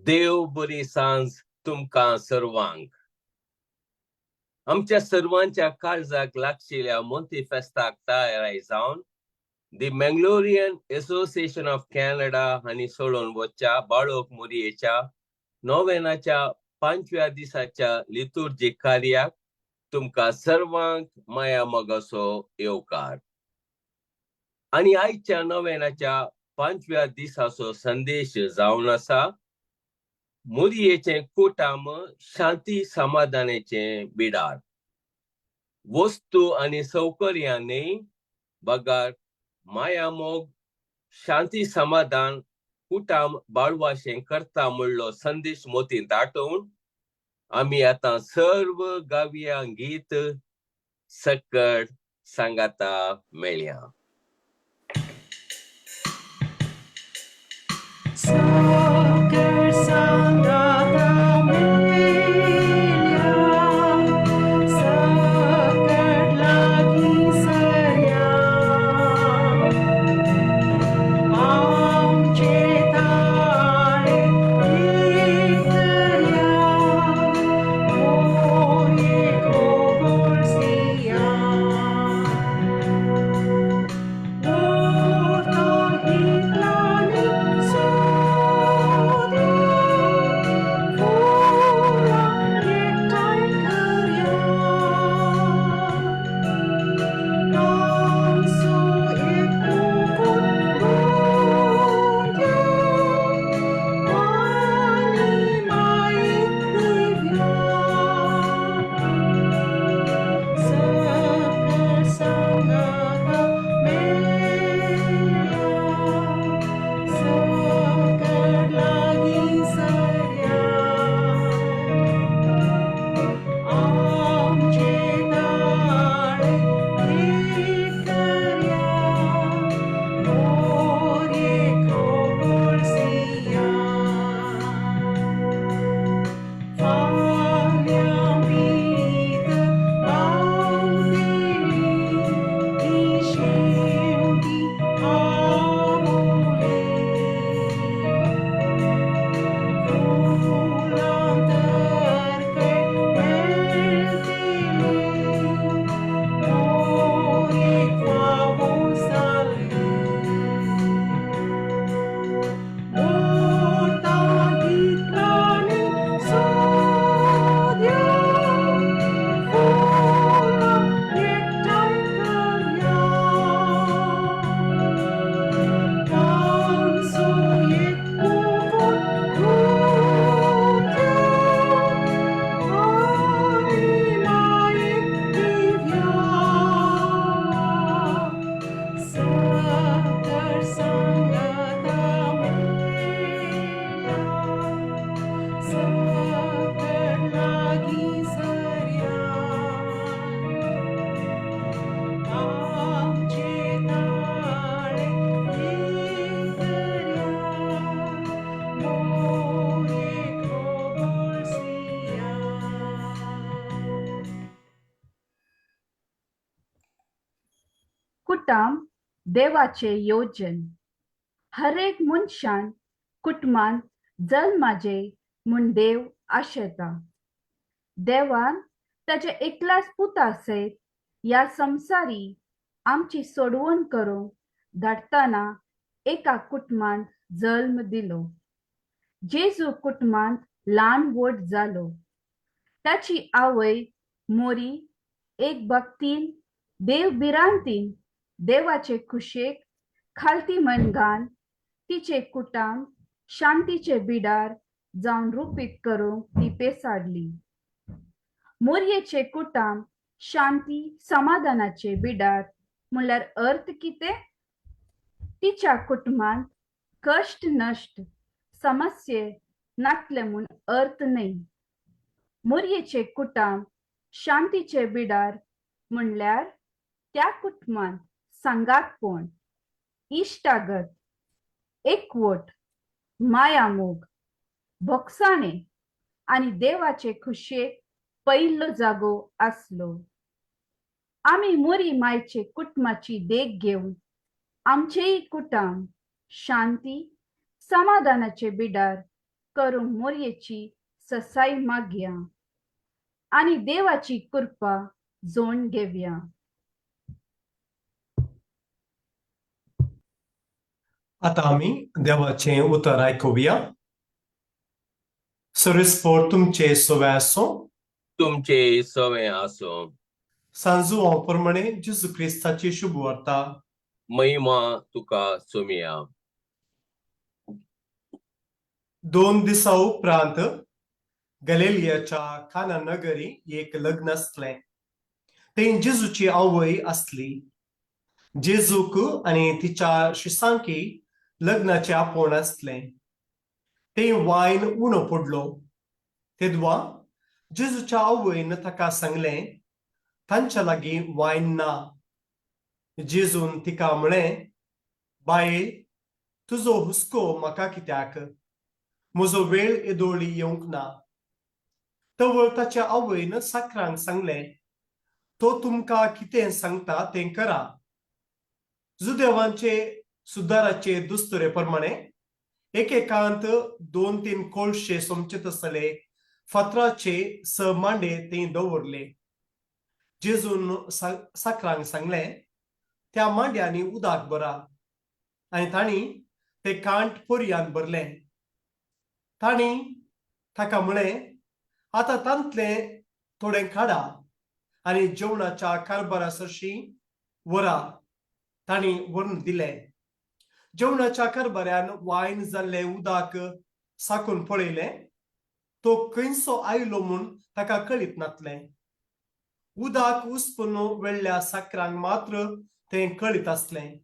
देव बरी सांज तुमकां सर्वांक. आमच्या सर्वांच्या काळजाक लागशिल्ल्या मोंती फेस्ताक तयार जावन दी मंगलोरियन असोसिएशन ऑफ कॅनडा हांणी सोडून वच्च्या बाळोक मोरयेच्या नोवेनाच्या 5व्या दिसाच्या लितुर्जीक कार्याक तुमकां सर्वांक माया मोगाचो येवकार. आनी आयच्या नोवेनाच्या 5व्या दिसाचो संदेश जावन आसा मोरयेचें कुटाम शांती समाधानाचें बिडार. वस्तू आनी सौकर्यांनी बगार माया मोग शांती समाधान कुटाम बाळवाशें करता म्हणलो संदेश मोतीन दाटोवन आमी आतां सर्व गावया गीत सकट सांगाता मेळया. Saker sangata melya, saker lagi sarya. Amche tale ikarya, moye kobol siya. कुटाम देवाचे योजन. हरेक मनशान कुटुंबान जल्माचे म्हूण देव आशेता. देवान ताच्या एकल्याच पुता सयत ह्या संवसारी आमची सोडवण करूंक धाडटना एका कुटुंबांत जल्म दिलो. जेजू कुटुंबांत ल्हान व्हड जालो. ताची आवय मोरी एक भक्तीन देव बिरांतीन देवाचे कुशेक खालती मनगान तिचे कुटाम शांतीचे बिडार जावन रुपीत करूंक ती पेसाडली. मोरयेचे कुटाम शांती समाधानाचे बिडार म्हणल्यार अर्थ कितें? तिच्या कुटुंबांत कष्ट नश्ट समस्ये नातले म्हूण अर्थ न्हय. मोरयेचे कुटाम शांतीचे बिडार म्हणल्यार त्या कुटुंबांत सांगातपण, इश्टागत, एकवट, मायामोग, भोगसाणे आनी देवाचे खुशेक पयलो जागो आसलो. आमी मोरी मायचे कुटुंबाची देख घेवन आमचेय कुटाम शांती समाधानाचे बिडार करूंक मोरयेची ससाई मागया आणि देवाची कृपा जोड घेवया. आता आम्ही देवाचे उतर ऐकूया. सरीसपोर तुमचे सवे आसो. तुमचे सवे आसो. सांजुवां प्रमाणे जेजू क्रिस्ताची शुभ वार्ता. महिमा तुका सोमिया. 2 दिसा उपरांत गलिलियाच्या काना नगरी एक लग्न असले. थंय जेजूची आवय असली. जेजूक आणि तिच्या शिसांकी लग्नाचे आपोण असले. ते वायन उणो पडलो. तेदवा जेजूच्या आवयन ताका सांगले, तांच्या लागीं वायन ना. जेजून तिका म्हळें, बाये, तुजो हुस्को म्हाका कित्याक? म्हजो वेळ येदोळी येवंक ना. तवळ ताच्या आवयन साकरांक सांगलें, तो तुमकां कितें सांगता तें करा. जुदेवांचे सुदाराचे दुस्तुरे प्रमाणे एकेकांत 2-3 कोळशे सोमचे तसले फातराचे 6 मांडे थंय दवरले. जेजून साकरांक सांगलें, त्या मांड्यांनी उदक भरा. आनी तांणी ते कांट पर्यान भरले. तांणी ताका म्हळें, आतां तांतलें थोडें काडा आनी जेवणाच्या कारबारा सरशीं व्हरा. तांणी व्हरून दिलें. जेवणाच्या कारबाऱ्यान वायन जाल्लें उदक साकून पळयलें. तो खंयचो आयलो म्हूण ताका कळीत नासलें. उदक उस्तून वेल्ल्या साकरांक मात्र तें कळीत आसलें.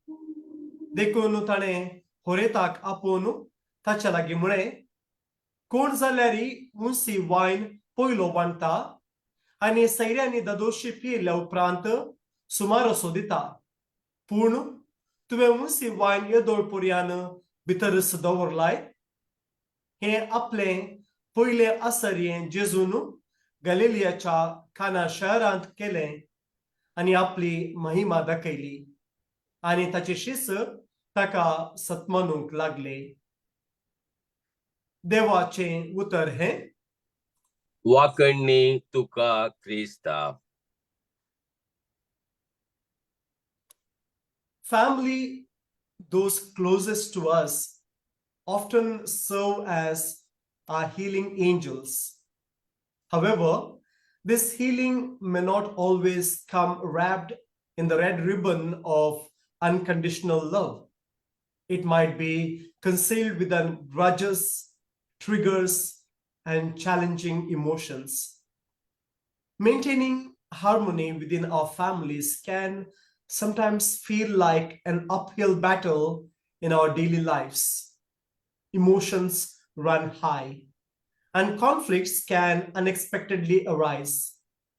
देखून ताणें होरेताक आपोवन ताच्या लागीं म्हळें, कोण जाल्यारी उंसी वायन पयलो बांदता आनी सैऱ्यांनी दादोशी पियेल्या उपरांत सुमार असो दिता. पूण तुवें उंसी वायन येदोळ पर्यान भितरच दवरलाय. हें आपलें पयलें आसर्ये जेजून गलिलियाच्या काना शहरांत केलें आनी आपली महिमा दाखयली. आनी ताचे शिस ताका सतमानूंक लागले. देवाचे उतर हें. वाकणणी तुका Crysta. Family, those closest to us, often serve as our healing angels. However, this healing may not always come wrapped in the red ribbon of unconditional love. It might be concealed within grudges, triggers, and challenging emotions. Maintaining harmony within our families can sometimes feel like an uphill battle in our daily lives. Emotions run high, and conflicts can unexpectedly arise,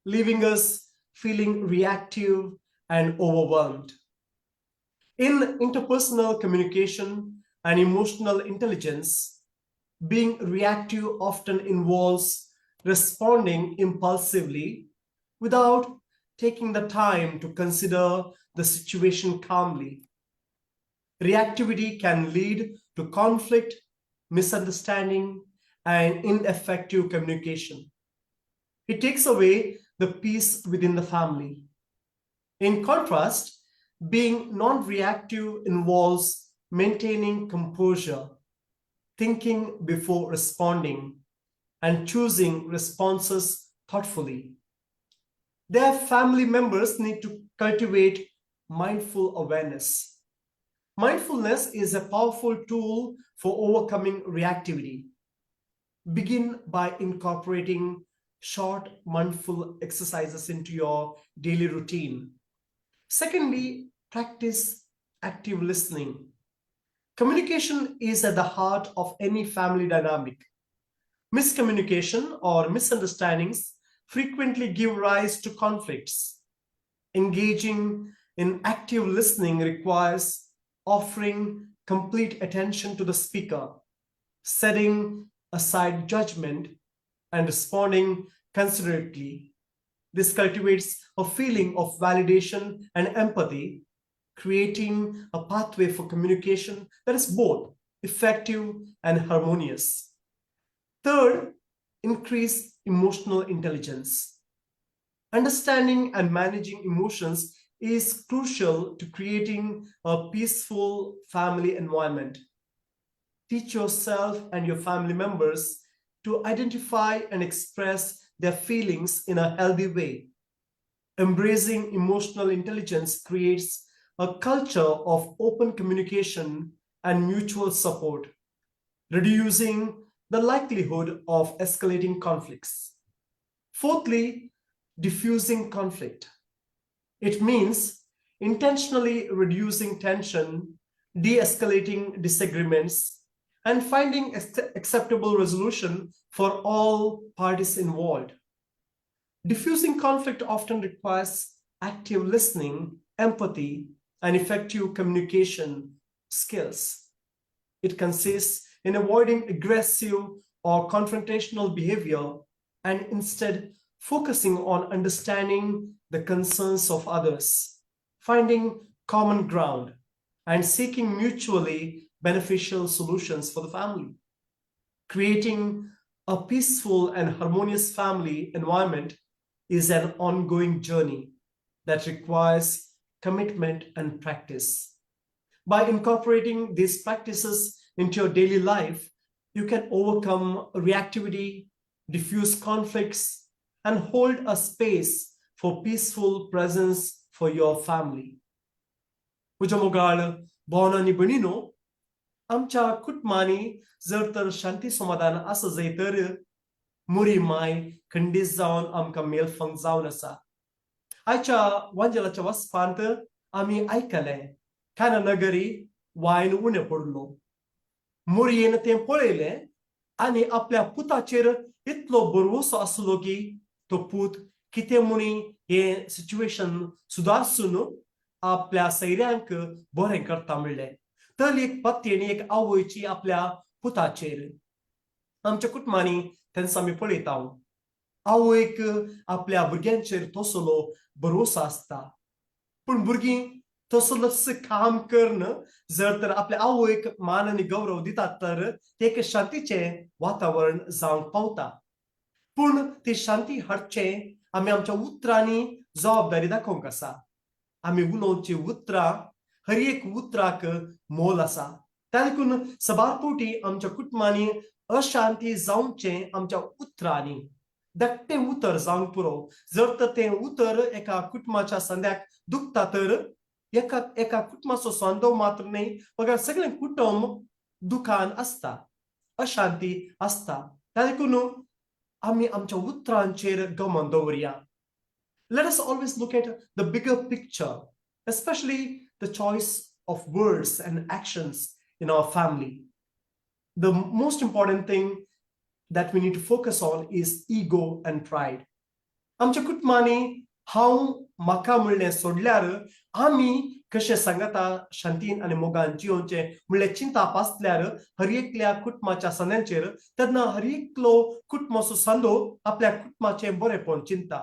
leaving us feeling reactive and overwhelmed. In interpersonal communication and emotional intelligence, being reactive often involves responding impulsively without taking the time to consider the situation calmly. Reactivity can lead to conflict, misunderstanding, and ineffective communication. It takes away the peace within the family. In contrast, being non-reactive involves maintaining composure, thinking before responding, and choosing responses thoughtfully. Their family members need to cultivate mindful awareness. Mindfulness is a powerful tool for overcoming reactivity. Begin by incorporating short mindful exercises into your daily routine. Secondly, practice active listening. Communication is at the heart of any family dynamic. Miscommunication or misunderstandings frequently give rise to conflicts. Engaging in active listening requires offering complete attention to the speaker, setting aside judgment, and responding considerately. This cultivates a feeling of validation and empathy, creating a pathway for communication that is both effective and harmonious. Third, increase emotional intelligence. Understanding and managing emotions is crucial to creating a peaceful family environment. Teach yourself and your family members to identify and express their feelings in a healthy way. Embracing emotional intelligence creates a culture of open communication and mutual support, reducing the likelihood of escalating conflicts. Fourthly, diffusing conflict. It means intentionally reducing tension, de-escalating disagreements, and finding acceptable resolution for all parties involved. Diffusing conflict often requires active listening, empathy, and effective communication skills. It consists in avoiding aggressive or confrontational behavior and instead focusing on understanding the concerns of others, finding common ground, and seeking mutually beneficial solutions for the family. Creating a peaceful and harmonious family environment is an ongoing journey that requires commitment and practice. By incorporating these practices into your daily life, you can overcome reactivity, diffuse conflicts, and hold a space for peaceful presence for your family. म्हज्या मोगाळ भावनांनी भयणीनो, आमच्या कुटुंबांनी जर तर शांती समाधान आसा जायतर मुरी माय खंडीत जावन आमकां मेलफंग जावन आसा. आयच्या वांजेलाच्या वचपांत आमी आयकलें काना नगरी वायन उणें पडलो. मुरयेन तें पळयलें आनी आपल्या पुताचेर इतलो भरवोसो आसलो की तो पूत कितें म्हणी हें सिच्युएशन सुदारसून आपल्या सैऱ्यांक बरें करता म्हणलें. तर एक पत्तेन एक आवयची आपल्या पुताचेर. आमच्या कुटुंबांनी तेन्ना आमी पळयता आवयक आपल्या भुरग्यांचेर तसलो भरवोसो आसता. पूण भुरगीं तसलोच काम करन जर तर आपल्या आवयक मान आनी गौरव दितात तर एक शांतीचें वातावरण जावंक पावता. पूण ती शांती हाडचें आमी आमच्या उतरांनी जबाबदारी दाखोवंक आसा. आमी उलोवची उतरां हर एक उतराक मोल आसा. त्या देखून सबारपोटी आमच्या कुटुंबांनी अशांती जावचें आमच्या उतरांनी धाकटें उतर जावंक पुरो. जर तर तें उतर एका कुटुंबाच्या संद्याक दुखता तर एका कुटुंबाचो सांदो मात्र न्ही, बगर सगळें कुटुंब दुखान आसता, अशांती आसता. त्या देखून आमी आमच्या उतरांचेर गमन दवरया. Let us always look at the bigger picture, especially the choice of words and actions in our family. The most important thing that we need to focus on is ego and pride. आमच्या कुटुंबांनी हांव म्हाका म्हणलें सोडल्यार आमी कशें सांगता शांतीन आनी मोगान जियोवचें म्हणलें चिंता पासल्यार हर एकल्या कुटुंबाच्या संद्यांचेर तेन्ना हर एकलो कुटुंबाचो सांदो आपल्या कुटुंबाचें बरेंपण चिंता.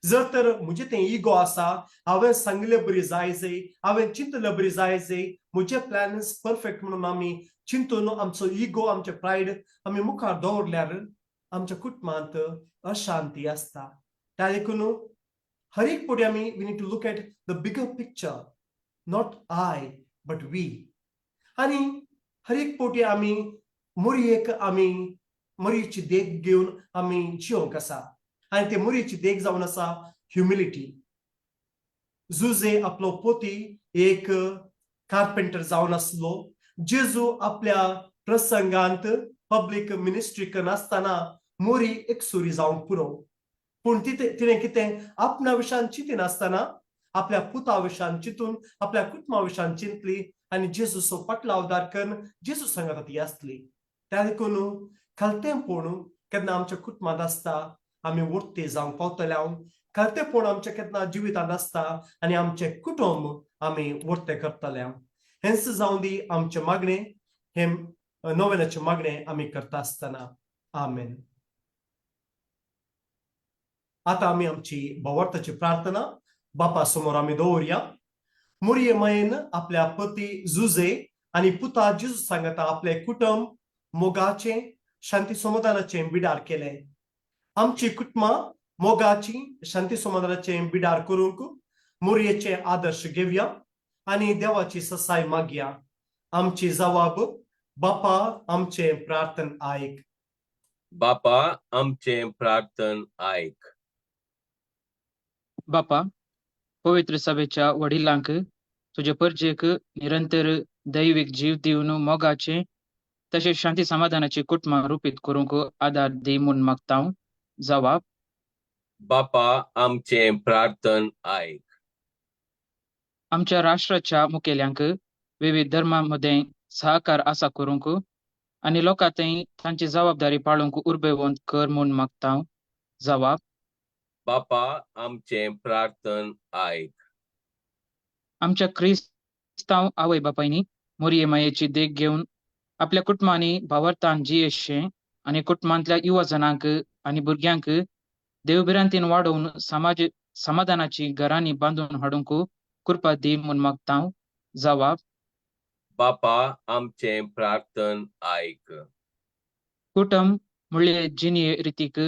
जर तर म्हजें तें इगो आसा, हांवें सांगलें बरी जाय जाय, हांवें चिंतलें बरी जाय जाय, म्हजे प्लॅन्स परफेक्ट म्हणून आमी चिंतून आमचो इगो आमचे प्रायड आमी मुखार दवरल्यार आमच्या कुटुंबांत अशांती आसता. त्या देखून हर एक पटी आमी we need to look at the bigger picture, not I but we. आनी हर एक पटी आमी मुरयेक आमी मुरयेची देख घेवन आमी जियोंक आसा. आनी ते मुरयेची देख जावन आसा ह्युमिलिटी. जुजे आपलो पोती एक कार्पेंटर जावन आसलो. जेजू आपल्या प्रसंगांत पब्लीक मिनिस्ट्री करनासतना मोरी एक सुरी जावंक पुरो. पूण तिणें कितें आपणा विशयान चिंतिनासतना आपल्या पुता विशयान चिंतून आपल्या कुटुंबा विशयान चिंतली आनी जेजूचो पटलावदार करून जेजू सांगता ती आसली. त्या देखून खलतेपण केन्ना आमच्या कुटुंबांत आसता आमी वर्ते जावंक पावतले हांव. खलतेपण आमच्या केन्ना जिवितांत आसता आनी आमचे कुटुंब आमी वर्ते करतले हांव. हेंच जावं दी आमचें मागणें, हें नोवेनाचें मागणें आमी करता आसतना. आमेन. आतां आमी आमची भावार्थाची प्रार्थना बापा समोर आमी दवरया. मुरये मायेन आपल्या पती जुजे आनी पुता जेजू सांगता आपले कुटुंब मोगाचें शांती समाधानाचे बिडार केले. आमची कुटुंबा मोगाची शांती समाधानाचे बिडार करूंक मोरयेचे आदर्श घेवया आणि देवाची ससाय मागया. आमची जबाब, बापा आमचे प्रार्थन ऐक. बापा आमचे प्रार्थन ऐक. बापा, पवित्र सभेच्या वडिलांक तुझे परजेक निरंतर दैविक जीव दिवन मोगाचे तसेच शांती समाधानाचे कुटुंब रूपीत करूंक आधार दी म्हूण मागता. जबाब, बापा आमचे प्रार्थन ऐक. आमच्या राष्ट्राच्या मुखेल्यांक विविध धर्मांमध्ये सहकार आसा करूंक आणि लोकांतय तांची जबाबदारी पाळूंक उर्बेवंत कर म्हूण मागता. जबाब, बापा आमचे प्रार्थन ऐक. आमच्या क्रिस्तांव आवय बापायनी मोरये मायेची देख घेऊन आपल्या कुटुंबांनी भावार्थान जियेशे आणि कुटुंबांतल्या युवा जनांक आणि भुरग्यांक देवबिरांतीन वाडोवन समाधानाची घरांनी बांधून हाडूंक कृपा दी म्हूण मागता. जबाब, बापा आमचे प्रार्थन ऐक. कुटुंब म्हणले जिनिये रितीक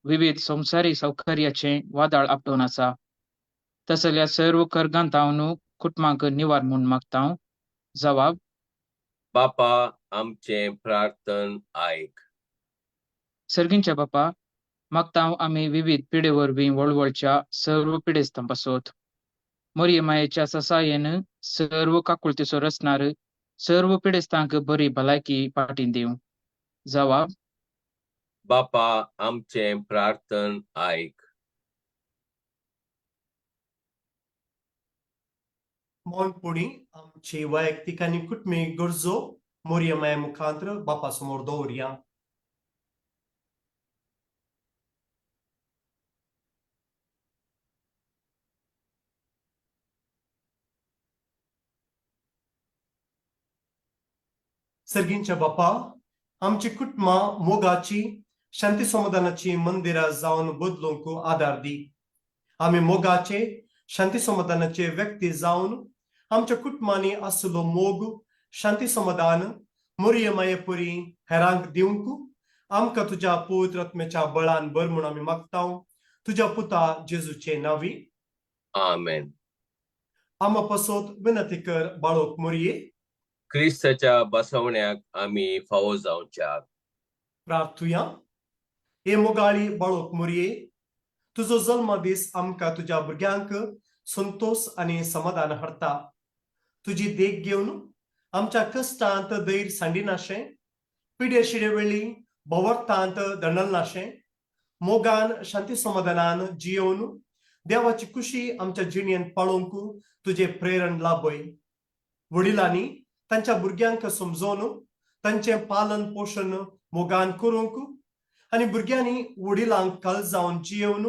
विविध संसारी सौकर्याचे वादळ आपटून आसा. तसल्या सर्व कर्गांतावन कुटुंबांक निवार म्हूण मागता. जबाब, बापा आमचे प्रार्थन ऐक. सर्गींच्या बापा, मागता आम्ही विविध पिढे वरवीं वळवळच्या सर्व पिढेस्तां पासोत मोरये मायेच्या ससायेन सर्व काकुळतीचो रचणार सर्व पिढेस्तांक बरी भलायकी पाटीन दिव. जबाब, बापा आमचे प्रार्थन ऐक. मौनपुणी आमची वैयक्तिक आणि कुटुंबीक गरजो मोरये माये मुखांतर बापा समोर दवरया. सर्गींच्या बापा, आमची कुटुंबा मोगाची शांती समाधानाची मंदिरा जाऊन बदलूंक आधार दी. आम्ही मोगाचे शांती समाधानाचे व्यक्ती जाऊन आमच्या कुटुंबांनी असलो मोग शांती समाधान मोरये मायेपरी हेरांक दिवंक आमकां तुझ्या पवित्र आत्म्याच्या बळान बर म्हूण आमी मागता. तुझ्या पुता जेजूचे नावी. आमेन. आम्हा पासोत विनंती कर बाळोक मोरये. ख्रिस्ताच्या बसवण्याक आम्ही फावो जावच्याक प्रार्थुया. हे मोगाळी बाळोक मोरये, तुझो जल्म दीस आमकां तुझ्या भुरग्यांक संतोष आणि समाधान हाडटा. तुझी देख घेवन आमच्या कश्टांत दैर सांडिनाशें, पिडे शिडे वेळी भोवतांत दंडलनाशें, मोगान शांती समाधानान जियोवन देवाची खुशी आमच्या जिणेंत पाळोवंक तुझे प्रेरण लाभय. वडिलांनी तांच्या भुरग्यांक समजोवन तांचे पालन पोषण मोगान करूंक आणि भुरग्यांनी वडिलांक काळ जावन जियोवन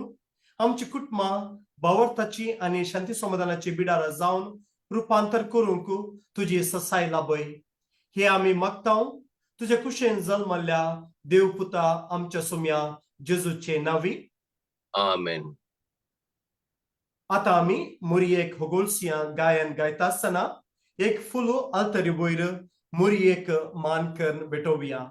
आमची कुटुंबां भावार्थाची आणि शांती समाधानाची बिडार जावन रूपांतर करूंक तुझी ससाय लाभय. हे आम्ही मागता तुझे कुशेन जल्मल्ल्या देवपुता आमच्या सोम्या जेजूचे नावी. आमेन. आता आम्ही मोरयेक होगोलसिया गायन गायता आसतना एक फुलो आल्तरी वयर मोरयेक मान करून भेटोवया.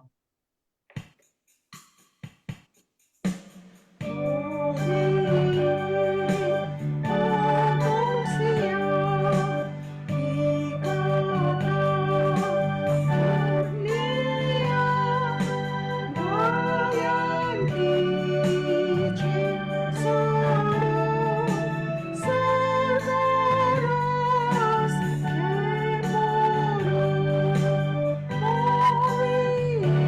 Thank you.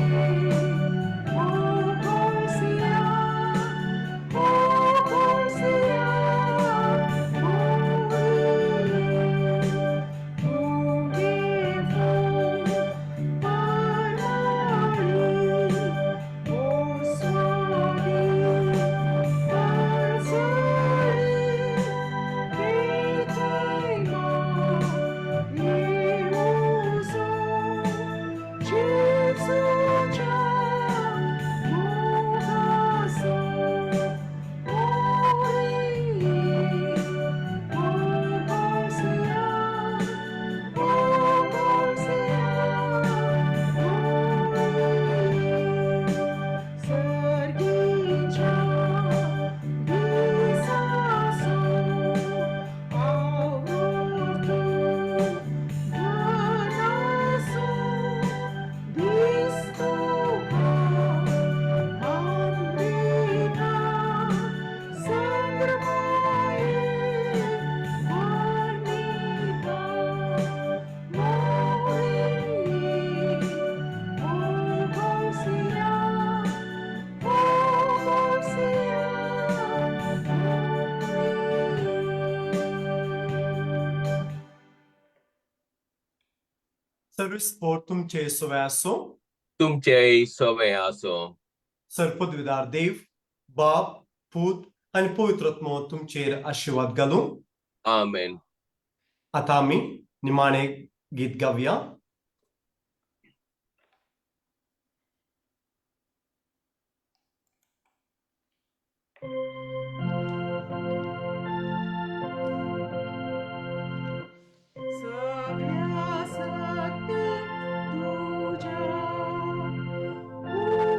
Holy Spirit तुमचे सोबत असो. तुमचेय सोबे आसो. सरपदवीदार देव, बाप, पूत आणि पवित्र आत्मा तुमचेर आशीर्वाद घालूं. आमेन. आता आम्ही निमाणे गीत गाऊया. सगळ्या सत्य तुझ्या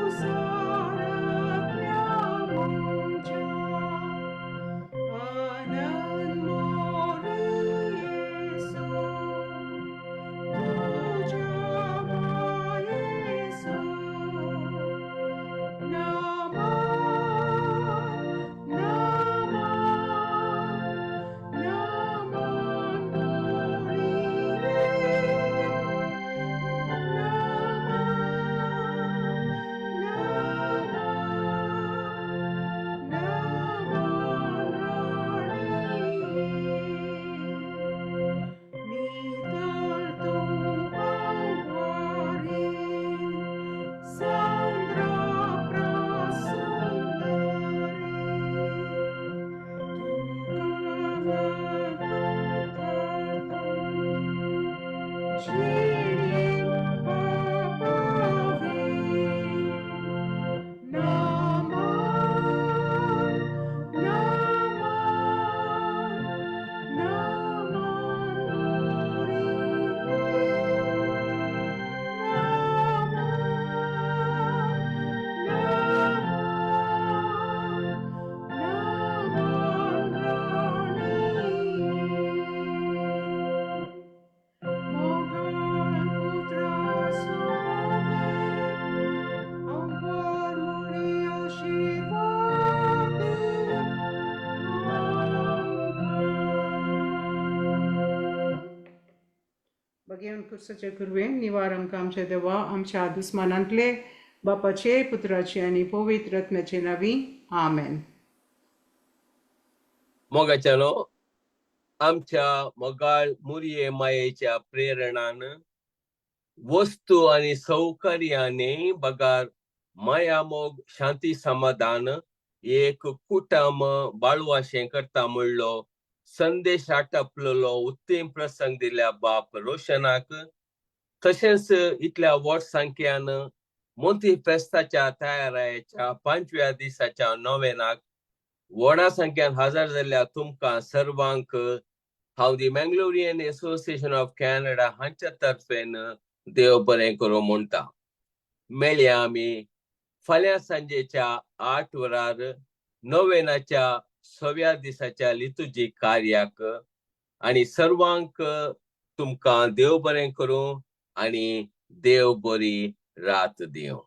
उसारत्या मुंच्या अनमोल येसू तुझ्या मायेसू नमन Bagyan kursaच्या कुरवेन निवार आमकां आमचे देवा आमच्या दुस्मानांतले बापाचे पुत्राचे आनी पवित्र आत्म्याचे नांवी आमेन. मोगाच्यानो आमच्या मोगाळ मुरये मायेच्या प्रेरणान वस्तू आणि सौकर्याने बगार माया मोग शांती समाधान एक कुटुंब बाळवाशें करता म्हणलो संदेश आटपलेलो उत्तम प्रसंग दिल्या बाप रोशनाक तशेंच इतल्या व्हड संख्यान मोती फेस्ताच्या तयारायेच्या 5व्या दिसाच्या नोवेनाक व्हडा संख्यान हजर जाल्ल्या तुमकां सर्वांक हांव दी मँगलोरियन एसोसिएशन ऑफ कॅनडा हांच्या तर्फेन देव बरें करूं म्हणटा. मेळया आमी फाल्यां सांजेच्या 8 वरार नोवेनाच्या 6व्या दिसाच्या लितुजी कार्याक आणि सर्वांक तुमकां देव बरें करूं आणि देव बरी रात दिवं.